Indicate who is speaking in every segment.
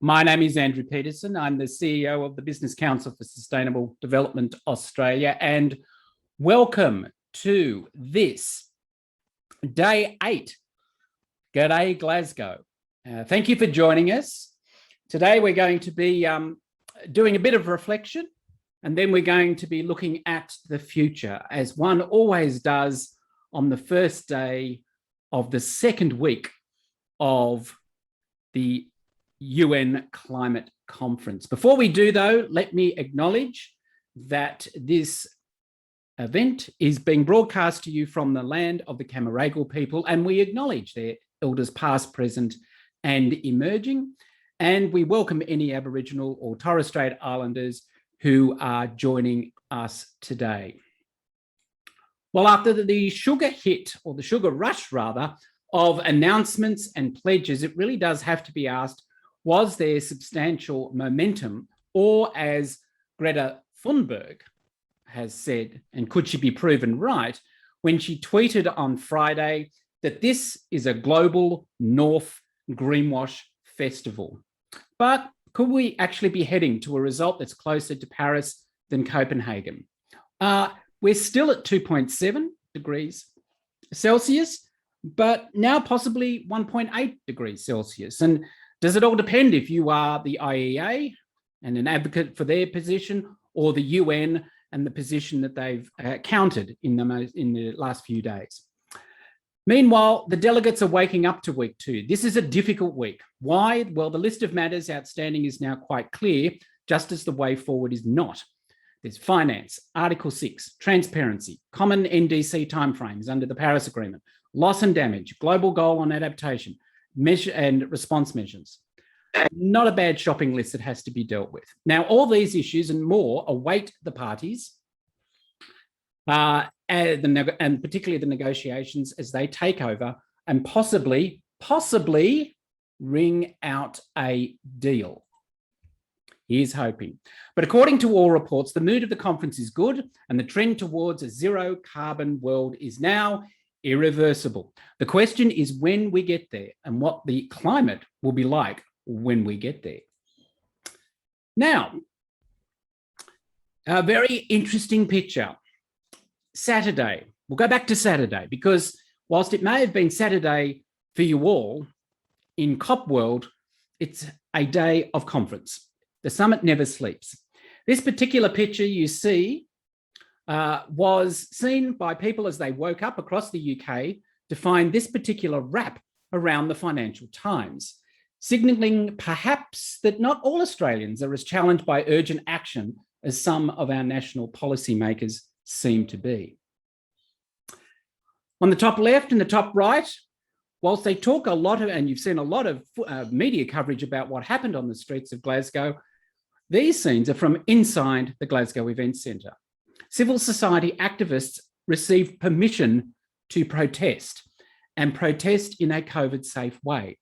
Speaker 1: My name is Andrew Petersen. I'm the CEO of the Business Council for Sustainable Development Australia, and welcome to this Day 8. G'day, Glasgow. Thank you for joining us. Today we're going to be doing a bit of reflection, and then we're going to be looking at the future, as one always does on the first day of the second week of the UN Climate Conference. Before we do, though, let me acknowledge that this event is being broadcast to you from the land of the Camaragal people, and we acknowledge their elders past, present, and emerging. And we welcome any Aboriginal or Torres Strait Islanders who are joining us today. Well, after the sugar hit, or the sugar rush rather, of announcements and pledges, it really does have to be asked, was there substantial momentum, or as Greta Thunberg has said, and could she be proven right, when she tweeted on Friday that this is a global North greenwash festival? But could we actually be heading to a result that's closer to Paris than Copenhagen? We're still at 2.7 degrees Celsius, but now possibly 1.8 degrees Celsius. And does it all depend if you are the IEA and an advocate for their position, or the UN and the position that they've countered in the last few days? Meanwhile, the delegates are waking up to week 2. This is a difficult week. Why? Well, the list of matters outstanding is now quite clear, just as the way forward is not. There's finance, Article 6, transparency, common NDC timeframes under the Paris Agreement, loss and damage, global goal on adaptation, measure and response measures. Not a bad shopping list that has to be dealt with. Now, all these issues and more await the parties, and particularly the negotiations, as they take over and possibly ring out a deal. Here's hoping. But according to all reports, the mood of the conference is good, and the trend towards a zero carbon world is now irreversible. The question is when we get there, and what the climate will be like when we get there. Now, a very interesting picture. Saturday. We'll go back to Saturday, because whilst it may have been Saturday for you all, in COP world, it's a day of conference. The summit never sleeps. This particular picture you see was seen by people as they woke up across the UK to find this particular wrap around the Financial Times, signalling perhaps that not all Australians are as challenged by urgent action as some of our national policymakers seem to be. On the top left and the top right, whilst they talk a lot of, and you've seen a lot of media coverage about what happened on the streets of Glasgow, these scenes are from inside the Glasgow Event Centre. Civil society activists received permission to protest, and protest in a COVID-safe way.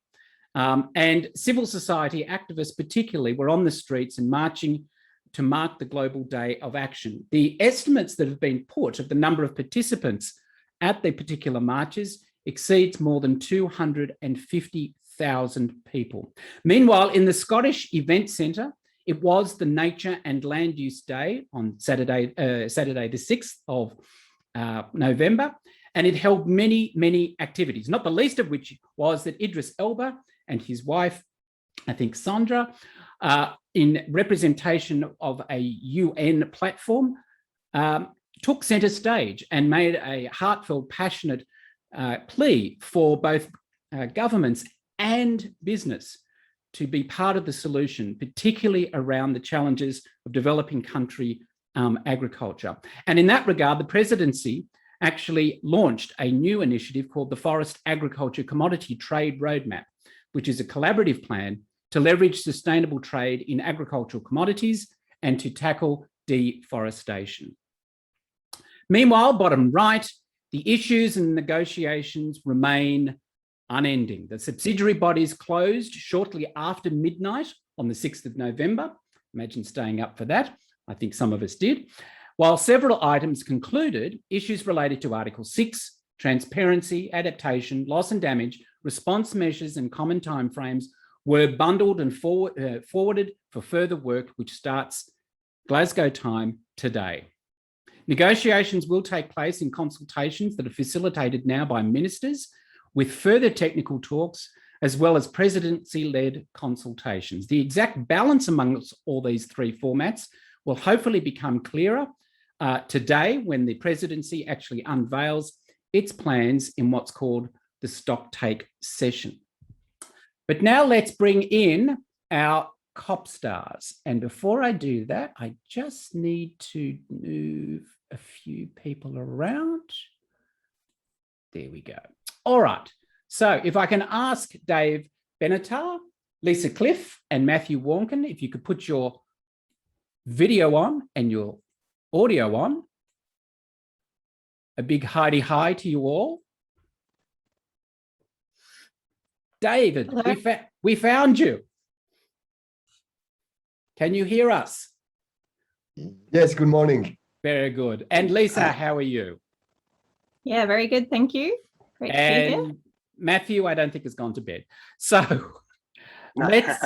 Speaker 1: And civil society activists particularly were on the streets and marching to mark the Global Day of Action. The estimates that have been put of the number of participants at the particular marches exceeds more than 250,000 people. Meanwhile, in the Scottish Event Centre, it was the Nature and Land Use Day on Saturday the 6th of November, and it held many, many activities, not the least of which was that Idris Elba and his wife, I think Sandra, in representation of a UN platform, took centre stage and made a heartfelt, passionate plea for both governments and business to be part of the solution, particularly around the challenges of developing country agriculture. And in that regard, the presidency actually launched a new initiative called the Forest Agriculture Commodity Trade Roadmap, which is a collaborative plan to leverage sustainable trade in agricultural commodities and to tackle deforestation. Meanwhile, bottom right, the issues and negotiations remain unending. The subsidiary bodies closed shortly after midnight on the 6th of November. Imagine staying up for that. I think some of us did. While several items concluded, issues related to Article 6, transparency, adaptation, loss and damage, response measures and common timeframes were bundled and forwarded for further work, which starts Glasgow time today. Negotiations will take place in consultations that are facilitated now by ministers, with further technical talks, as well as presidency-led consultations. The exact balance amongst all these three formats will hopefully become clearer today when the presidency actually unveils its plans in what's called the stocktake session. But now let's bring in our COP stars. And before I do that, I just need to move a few people around. There we go. All right. So if I can ask Dave Benattar, Lisa Cliff, and Matthew Warnken, if you could put your video on and your audio on. A big hi to you all. David, we found you. Can you hear us?
Speaker 2: Yes, good morning.
Speaker 1: Very good. And Lisa, how are you?
Speaker 3: Yeah, very good. Thank you. Great to be here.
Speaker 1: Matthew, I don't think has gone to bed. So let's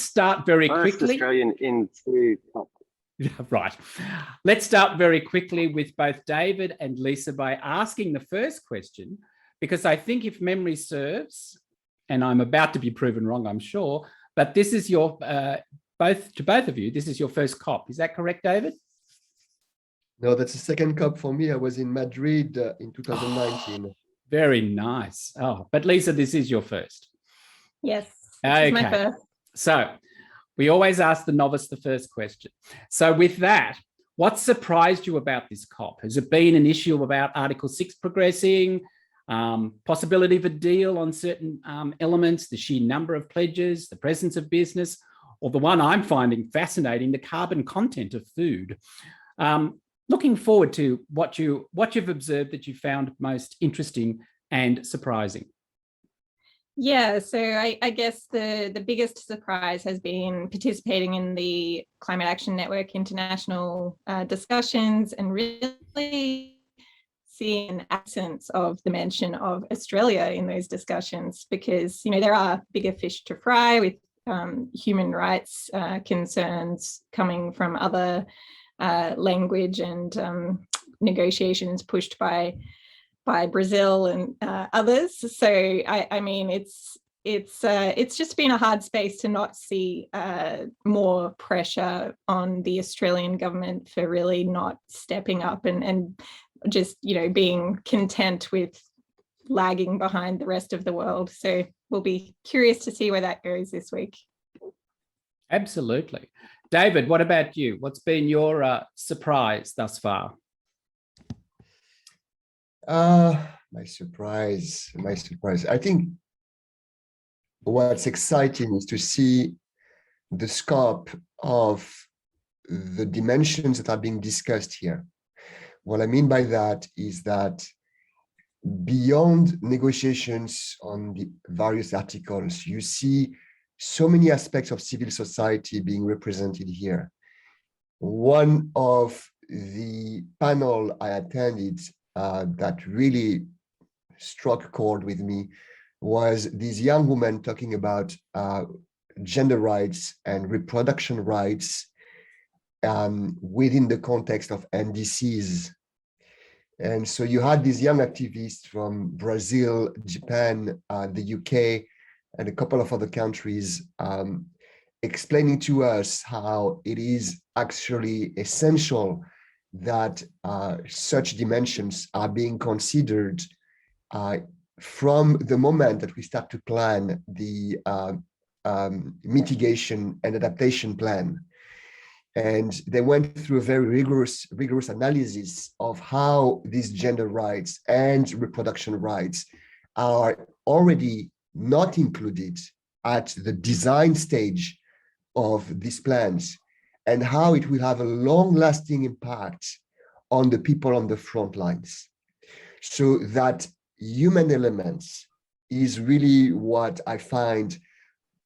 Speaker 1: start very quickly.
Speaker 4: Australian into COP.
Speaker 1: Right. Let's start very quickly with both David and Lisa by asking the first question, because I think if memory serves, and I'm about to be proven wrong, I'm sure, but this is your, both of you, this is your first COP. Is that correct, David?
Speaker 2: No, that's the second COP for me. I was in Madrid in 2019.
Speaker 1: Oh, very nice. Oh, but Lisa, this is your first.
Speaker 3: Yes,
Speaker 1: this
Speaker 3: is my first.
Speaker 1: So we always ask the novice the first question. So with that, what surprised you about this COP? Has it been an issue about Article 6 progressing, possibility of a deal on certain elements, the sheer number of pledges, the presence of business, or the one I'm finding fascinating, the carbon content of food? Looking forward to what you've observed that you found most interesting and surprising.
Speaker 3: Yeah, so I guess the biggest surprise has been participating in the Climate Action Network international discussions and really seeing an absence of the mention of Australia in those discussions, because, you know, there are bigger fish to fry with human rights concerns coming from other language and negotiations pushed by Brazil and others. So I mean, it's just been a hard space to not see more pressure on the Australian government for really not stepping up and just, you know, being content with lagging behind the rest of the world. So we'll be curious to see where that goes this week.
Speaker 1: Absolutely. David, what about you? What's been your surprise thus far?
Speaker 2: My surprise. I think what's exciting is to see the scope of the dimensions that are being discussed here. What I mean by that is that beyond negotiations on the various articles, you see so many aspects of civil society being represented here. One of the panel I attended that really struck a chord with me was this young woman talking about gender rights and reproduction rights within the context of NDCs. And so you had these young activists from Brazil, Japan, the UK, and a couple of other countries explaining to us how it is actually essential that such dimensions are being considered from the moment that we start to plan the mitigation and adaptation plan. And they went through a very rigorous analysis of how these gender rights and reproduction rights are already not included at the design stage of these plans, and how it will have a long-lasting impact on the people on the front lines. So that human elements is really what I find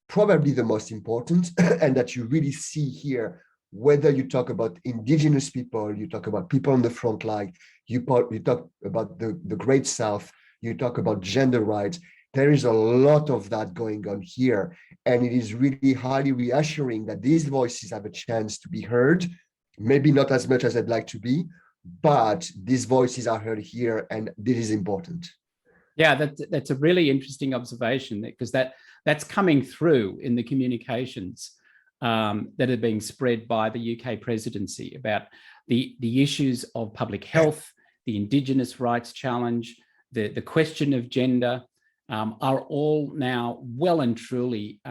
Speaker 2: probably the most important, and that you really see here, whether you talk about indigenous people, you talk about people on the front line, you talk about the Great South, you talk about gender rights, There is a lot of that going on here. And it is really highly reassuring that these voices have a chance to be heard, maybe not as much as I'd like to be, but these voices are heard here, and this is important.
Speaker 1: Yeah, that's a really interesting observation, because that's coming through in the communications that are being spread by the UK presidency about the issues of public health, the Indigenous rights challenge, the question of gender, are all now well and truly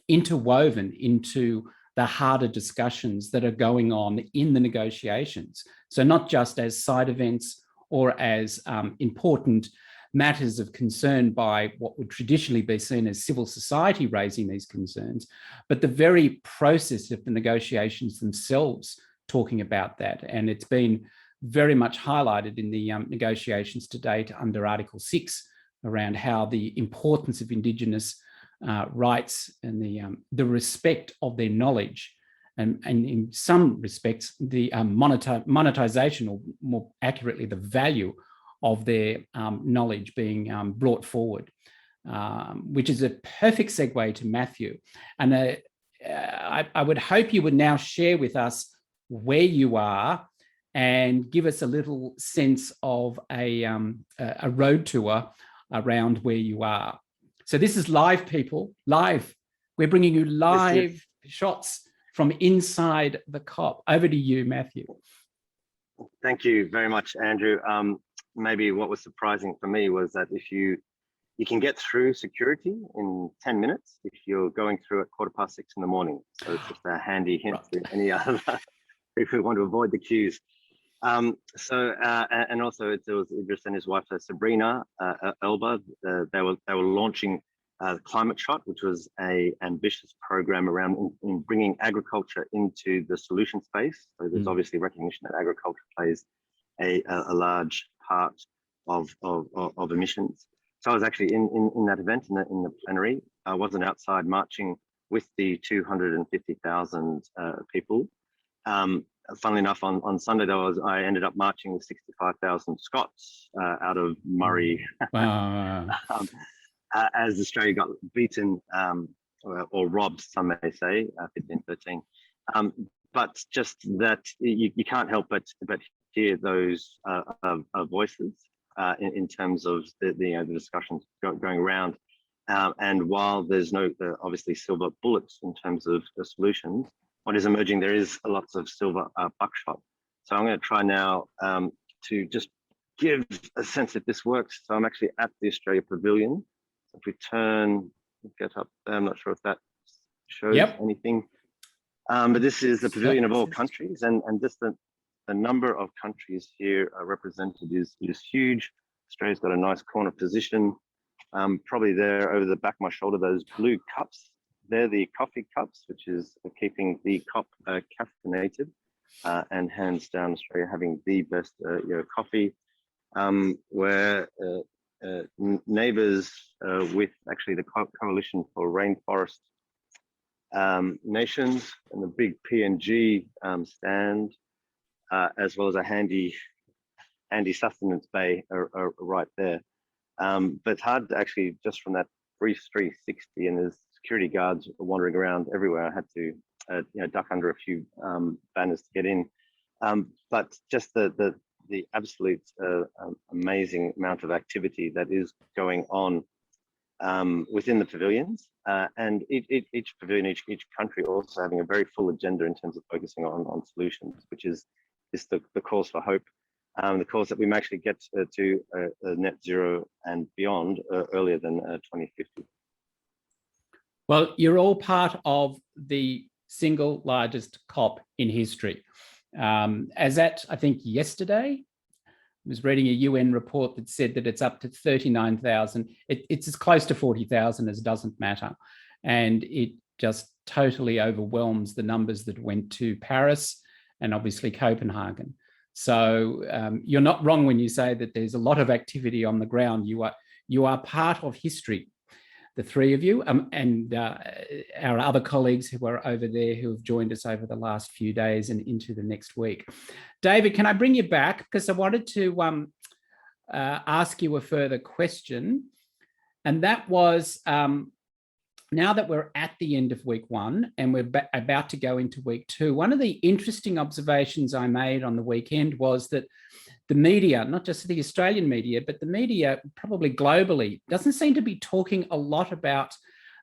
Speaker 1: interwoven into the harder discussions that are going on in the negotiations. So not just as side events or as important matters of concern by what would traditionally be seen as civil society raising these concerns, but the very process of the negotiations themselves talking about that. And it's been very much highlighted in the negotiations to date under Article 6 around how the importance of Indigenous rights and the respect of their knowledge, and in some respects, the monetization, or more accurately, the value of their knowledge being brought forward, which is a perfect segue to Matthew. And I would hope you would now share with us where you are and give us a little sense of a road tour around where you are. So this is live, people, live. We're bringing you live shots from inside the COP. Over to you, Matthew.
Speaker 4: Thank you very much, Andrew. Maybe what was surprising for me was that if you can get through security in 10 minutes if you're going through at 6:15 in the morning. So it's just a handy hint to any other people who want to avoid the queues. And also there was Idris and his wife Sabrina Elba. They were launching Climate Shot, which was an ambitious program around in bringing agriculture into the solution space. So there's obviously recognition that agriculture plays a large part of emissions. So I was actually in that event in the plenary. I wasn't outside marching with the 250,000 people. Funnily enough, on Sunday I ended up marching with 65,000 Scots out of Murray.
Speaker 1: Wow.
Speaker 4: As Australia got beaten or robbed, some may say, 15-13. But just that you can't help but hear those voices in terms of the discussions going around. And while there's no obviously silver bullets in terms of the solutions, what is emerging, there is lots of silver buckshot. So I'm going to try now to just give a sense that this works. So I'm actually at the Australia Pavilion. If we get up there, I'm not sure if that shows anything. But this is the pavilion of all countries, and just the number of countries here are represented is huge. Australia's got a nice corner position. Probably there over the back of my shoulder, those blue cups, they're the coffee cups, which is keeping the COP caffeinated, and hands down Australia having the best coffee. Where neighbours with actually the Coalition for Rainforest Nations and the big PNG stand, as well as a handy sustenance bay are right there. But it's hard to actually, just from that brief 360, and there's security guards wandering around everywhere. I had to duck under a few banners to get in. But just the absolute amazing amount of activity that is going on within the pavilions, and each pavilion, each country also having a very full agenda in terms of focusing on solutions, which is the cause for hope, the cause that we may actually get to net zero and beyond earlier than 2050.
Speaker 1: Well, you're all part of the single largest COP in history. As at, I think, yesterday, I was reading a UN report that said that it's up to 39,000. It's as close to 40,000 as doesn't matter. And it just totally overwhelms the numbers that went to Paris and obviously Copenhagen. So you're not wrong when you say that there's a lot of activity on the ground. You are part of history, the three of you, and our other colleagues who are over there who have joined us over the last few days and into the next week. David, can I bring you back? Because I wanted to ask you a further question. And that was now that we're at the end of week one and we're about to go into week two, one of the interesting observations I made on the weekend was that the media, not just the Australian media, but the media probably globally, doesn't seem to be talking a lot about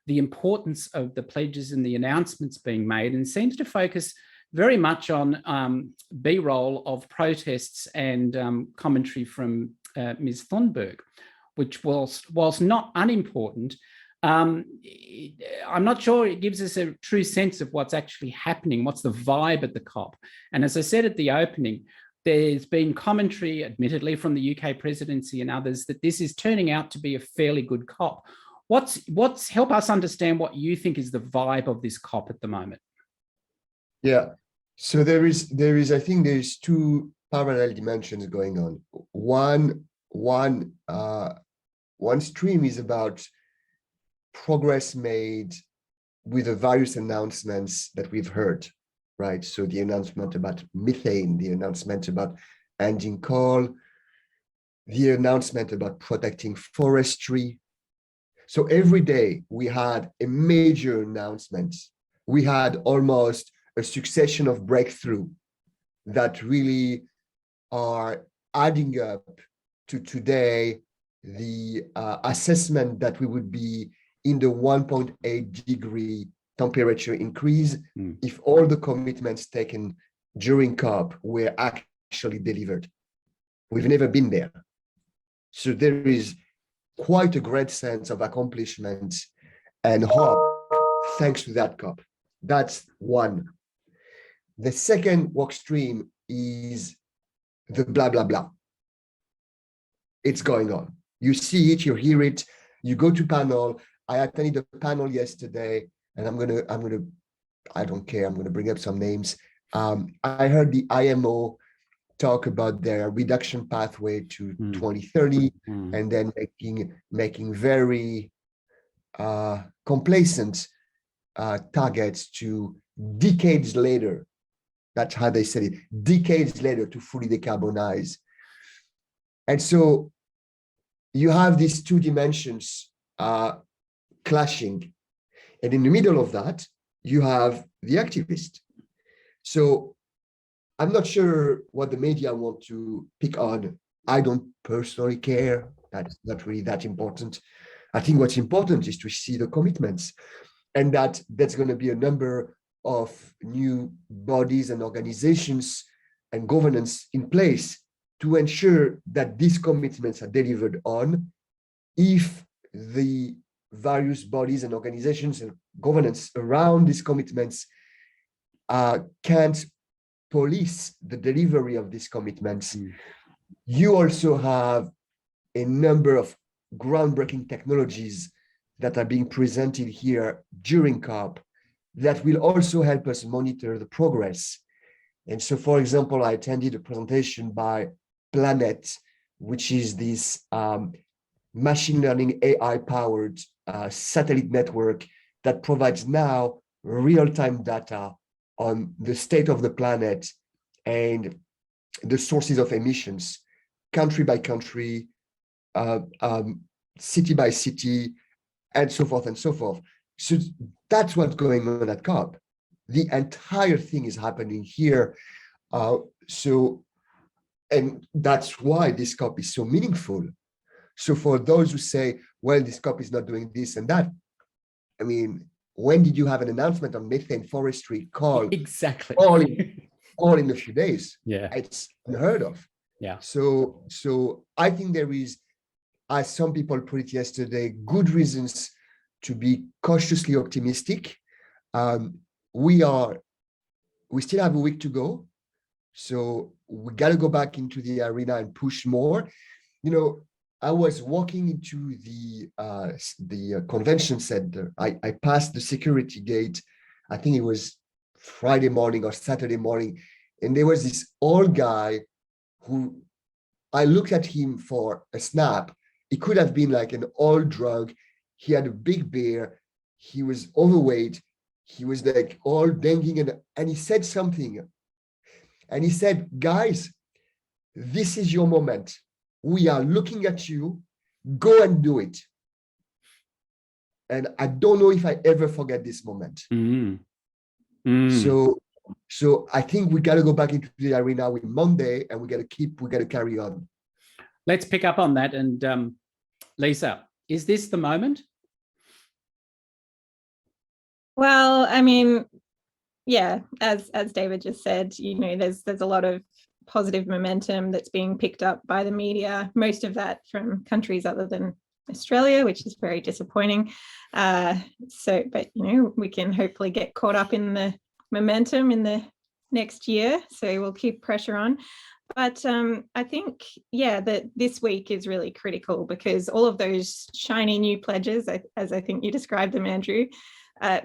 Speaker 1: the importance of the pledges and the announcements being made, and seems to focus very much on B-roll of protests and commentary from Ms. Thunberg, which whilst not unimportant, I'm not sure it gives us a true sense of what's actually happening, what's the vibe at the COP. And as I said at the opening, there's been commentary, admittedly, from the UK presidency and others that this is turning out to be a fairly good COP. Help us understand what you think is the vibe of this COP at the moment.
Speaker 2: Yeah, so there is I think there's two parallel dimensions going on. One stream is about progress made with the various announcements that we've heard, right? So the announcement about methane, the announcement about ending coal, the announcement about protecting forestry. So every day we had a major announcement. We had almost a succession of breakthrough that really are adding up to today, the assessment that we would be in the 1.8 degree temperature increase if all the commitments taken during COP were actually delivered. We've never been there. So there is quite a great sense of accomplishment and hope thanks to that COP. That's one. The second work stream is the blah, blah, blah. It's going on. You see it, you hear it, you go to panel. I attended a panel yesterday, and I don't care, I'm gonna bring up some names. I heard the IMO talk about their reduction pathway to 2030, and then making very complacent targets to decades later. That's how they said it, decades later to fully decarbonize. And so you have these two dimensions clashing. And in the middle of that, you have the activist. So I'm not sure what the media want to pick on. I don't personally care. That's not really that important. I think what's important is to see the commitments, and that's going to be a number of new bodies and organizations and governance in place to ensure that these commitments are delivered on. If the various bodies and organizations and governance around these commitments can't police the delivery of these commitments, you also have a number of groundbreaking technologies that are being presented here during COP that will also help us monitor the progress. And so, for example, I attended a presentation by Planet, which is this machine learning AI-powered satellite network that provides now real-time data on the state of the planet and the sources of emissions, country by country, city by city, and so forth and so forth. So that's what's going on at COP. The entire thing is happening here. And that's why this COP is so meaningful. So for those who say, well, this COP is not doing this and that, I mean, when did you have an announcement on methane, forestry, coal?
Speaker 1: Exactly.
Speaker 2: All in a few days.
Speaker 1: Yeah.
Speaker 2: It's unheard of.
Speaker 1: Yeah.
Speaker 2: So I think there is, as some people put it yesterday, good reasons to be cautiously optimistic. We still have a week to go. So we got to go back into the arena and push more. You know, I was walking into the convention center. I passed the security gate. I think it was Friday morning or Saturday morning. And there was this old guy who I looked at him for a snap. He could have been like an old drug. He had a big beard. He was overweight. He was like all banging, and he said something. And he said, guys, this is your moment. We are looking at you. Go and do it. And I don't know if I ever forget this moment.
Speaker 1: Mm. Mm.
Speaker 2: So I think we got to go back into the arena with Monday, and we got to carry on.
Speaker 1: Let's pick up on that. And Lisa, is this the moment?
Speaker 3: Well, I mean, yeah, as David just said, there's a lot of positive momentum that's being picked up by the media, most of that from countries other than Australia, which is very disappointing. But we can hopefully get caught up in the momentum in the next year, so we'll keep pressure on. But I think, that this week is really critical, because all of those shiny new pledges, as I think you described them, Andrew,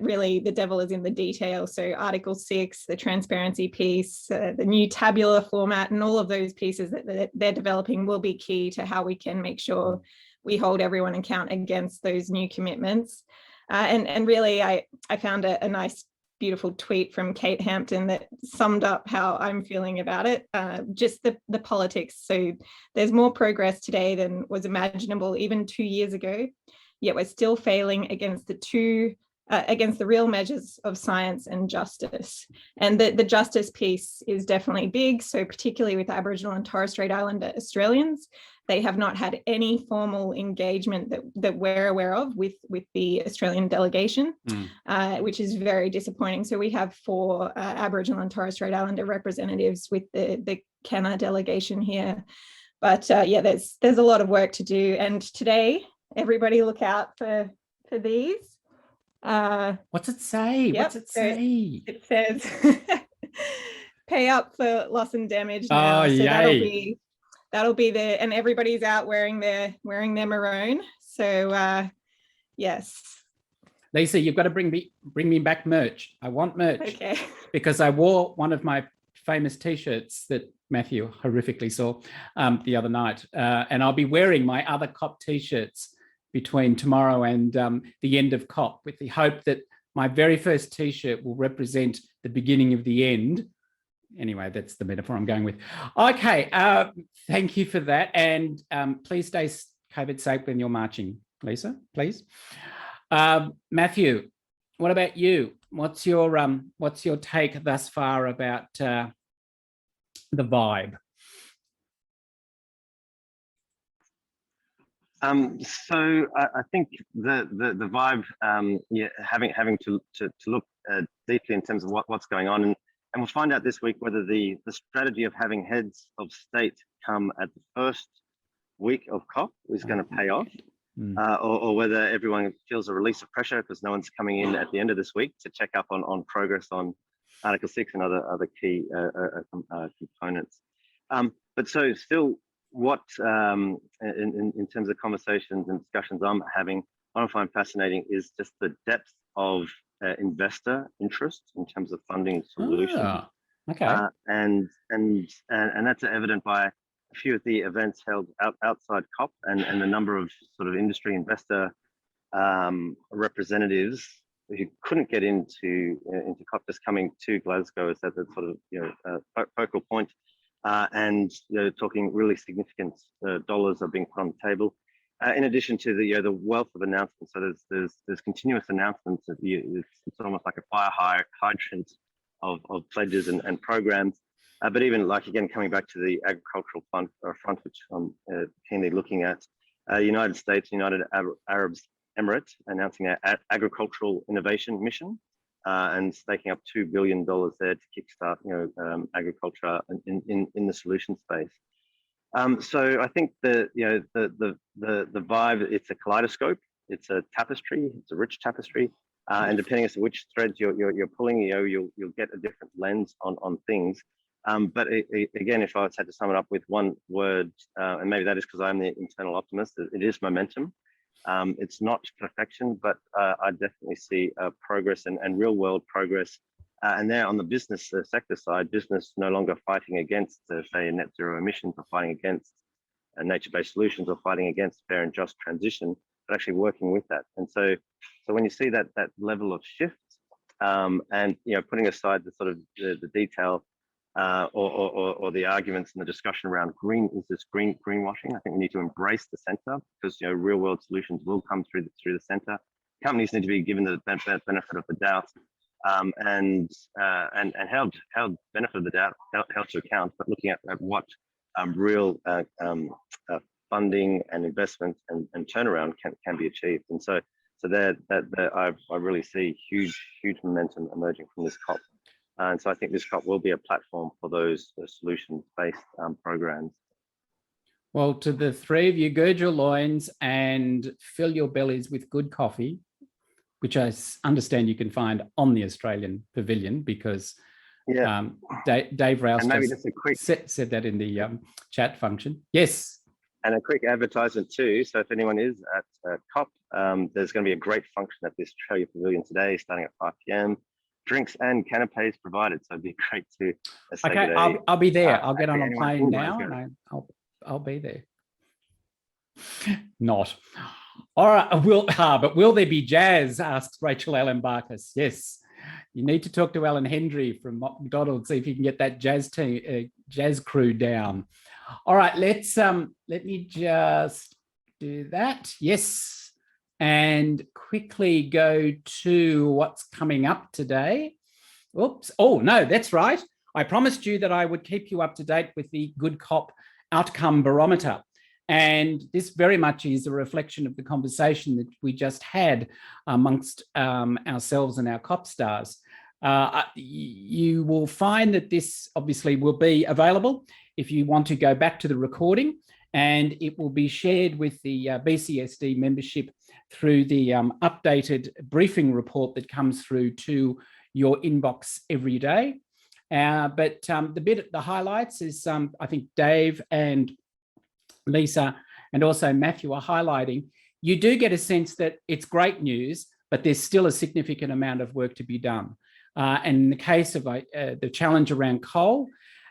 Speaker 3: really the devil is in the detail. So Article 6, the transparency piece, the new tabular format, and all of those pieces that they're developing will be key to how we can make sure we hold everyone account against those new commitments. And really, I found a nice, beautiful tweet from Kate Hampton that summed up how I'm feeling about it. Just the politics. So there's more progress today than was imaginable even 2 years ago, yet we're still failing against the real measures of science and justice. And the justice piece is definitely big. So particularly with Aboriginal and Torres Strait Islander Australians, they have not had any formal engagement that we're aware of with the Australian delegation, which is very disappointing. So we have 4 Aboriginal and Torres Strait Islander representatives with the Kenner delegation here. But there's a lot of work to do. And today, everybody look out for these.
Speaker 1: What's it say?
Speaker 3: Yep,
Speaker 1: What's it say?
Speaker 3: It says pay up for loss and damage now.
Speaker 1: Oh,
Speaker 3: so
Speaker 1: yay.
Speaker 3: that'll be the, and everybody's out wearing their maroon. So yes.
Speaker 1: Lisa, you've got to bring me back merch. I want merch.
Speaker 3: Okay.
Speaker 1: Because I wore one of my famous T-shirts that Matthew horrifically saw the other night. And I'll be wearing my other COP T-shirts between tomorrow and the end of COP, with the hope that my very first T-shirt will represent the beginning of the end. Anyway, that's the metaphor I'm going with. Okay, thank you for that. And please stay COVID safe when you're marching, Lisa, please. Matthew, what about you? What's your take thus far about the vibe?
Speaker 4: So I think the vibe, having to look deeply in terms of what's going on, and we'll find out this week whether the strategy of having heads of state come at the first week of COP is going to pay off, or whether everyone feels a release of pressure because no one's coming in at the end of this week to check up on progress on Article 6 and other key components. But so still, what in terms of conversations and discussions I'm having, what I find fascinating is just the depth of investor interest in terms of funding solutions.
Speaker 1: Okay.
Speaker 4: And that's evident by a few of the events held outside COP, and the number of sort of industry investor representatives who couldn't get into COP just coming to Glasgow as that sort of focal point. And talking really significant dollars are being put on the table. In addition to the wealth of announcements, so there's continuous announcements. It's almost like a fire hydrant of pledges and programs. But even like again coming back to the agricultural front, which I'm keenly looking at, United States, United Arab Emirates announcing an agricultural innovation mission. And staking up $2 billion there to kickstart, agriculture in the solution space. So I think the vibe, it's a kaleidoscope, it's a tapestry, it's a rich tapestry, and depending on which threads you're pulling, you'll get a different lens on things. But again, if I had to sum it up with one word, and maybe that is because I'm the internal optimist, it is momentum. It's not perfection, but I definitely see progress and real world progress. And there on the business sector side, business no longer fighting against, say, net zero emissions, or fighting against nature-based solutions, or fighting against fair and just transition, but actually working with that. And so when you see that level of shift, and putting aside the sort of the detail, or the arguments and the discussion around is this greenwashing? I think we need to embrace the center, because real world solutions will come through the center. companies need to be given the benefit of the doubt, and held benefit of the doubt, held to account, but looking at what real funding and investment and turnaround can be achieved. And so there I really see huge momentum emerging from this COP. And so I think this COP will be a platform for those solutions-based programs.
Speaker 1: Well, to the three of you, gird your loins and fill your bellies with good coffee, which I understand you can find on the Australian Pavilion, because Dave Rouse just a quick said that in the chat function. Yes.
Speaker 4: And a quick advertisement too. So if anyone is at COP, there's going to be a great function at the Australia Pavilion today, starting at 5 p.m. Drinks and canapes provided. So it'd be great to.
Speaker 1: Okay, I'll be there. I'll get on a plane now, and I'll be there. Not. All right. But will there be jazz? Asks Rachel Allen Barkas. Yes. You need to talk to Alan Hendry from McDonald's, see if you can get that jazz crew down. All right, let me just do that. Yes, and quickly go to what's coming up today. Oops. Oh no, that's right. I promised you that I would keep you up to date with the Good COP Outcome Barometer. And this very much is a reflection of the conversation that we just had amongst ourselves and our COP stars. You will find that this obviously will be available if you want to go back to the recording, and it will be shared with the BCSD membership through the updated briefing report that comes through to your inbox every day. But the highlights is I think Dave and Lisa and also Matthew are highlighting, you do get a sense that it's great news, but there's still a significant amount of work to be done. And in the case of the challenge around coal,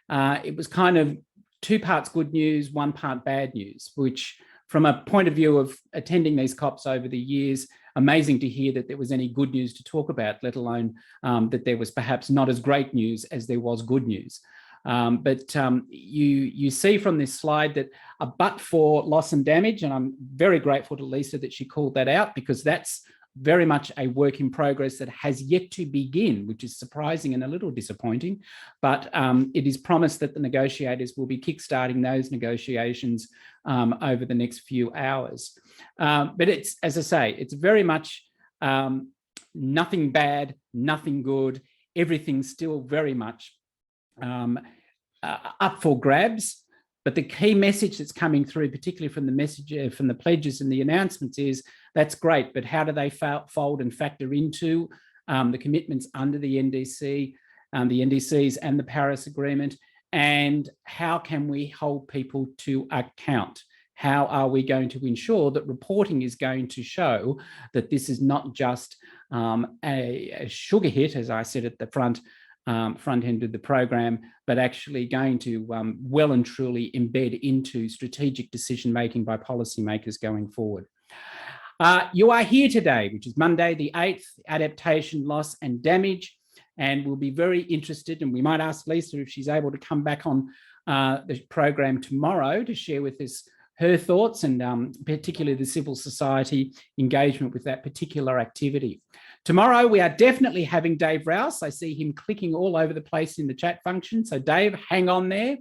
Speaker 1: it was kind of 2 parts good news, 1 part bad news, which from a point of view of attending these COPs over the years, amazing to hear that there was any good news to talk about, let alone that there was perhaps not as great news as there was good news. But you see from this slide that but for loss and damage, and I'm very grateful to Lisa that she called that out, because that's very much a work in progress that has yet to begin, which is surprising and a little disappointing. But it is promised that the negotiators will be kickstarting those negotiations over the next few hours. But it's, as I say, it's very much nothing bad, nothing good. Everything's still very much up for grabs. But the key message that's coming through, particularly from the message from the pledges and the announcements, is that's great, but how do they fold and factor into the commitments under the NDC, the NDCs and the Paris Agreement, and how can we hold people to account? How are we going to ensure that reporting is going to show that this is not just a sugar hit, as I said at the front end of the program, but actually going to well and truly embed into strategic decision making by policymakers going forward. You are here today, which is Monday the 8th, adaptation, loss and damage, and we'll be very interested, and we might ask Lisa if she's able to come back on the program tomorrow to share with us her thoughts and particularly the civil society engagement with that particular activity. Tomorrow, we are definitely having Dave Rouse. I see him clicking all over the place in the chat function. So Dave, hang on there.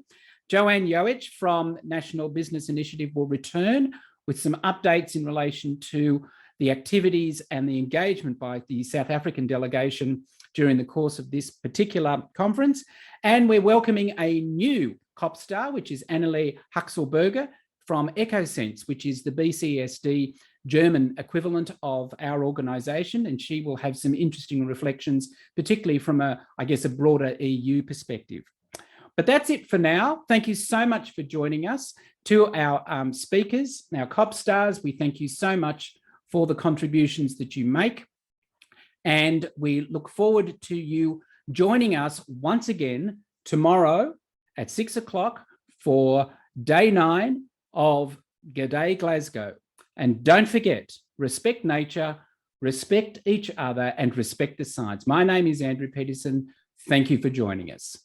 Speaker 1: Joanne Yoich from National Business Initiative will return with some updates in relation to the activities and the engagement by the South African delegation during the course of this particular conference. And we're welcoming a new COP star, which is Annelie Huxelberger from EcoSense, which is the BCSD German equivalent of our organisation, and she will have some interesting reflections, particularly from a broader EU perspective. But that's it for now. Thank you so much for joining us. To our speakers, our COP stars, we thank you so much for the contributions that you make, and we look forward to you joining us once again tomorrow at 6 o'clock for day 9 of G'day Glasgow. And don't forget, respect nature, respect each other, and respect the science. My name is Andrew Petersen. Thank you for joining us.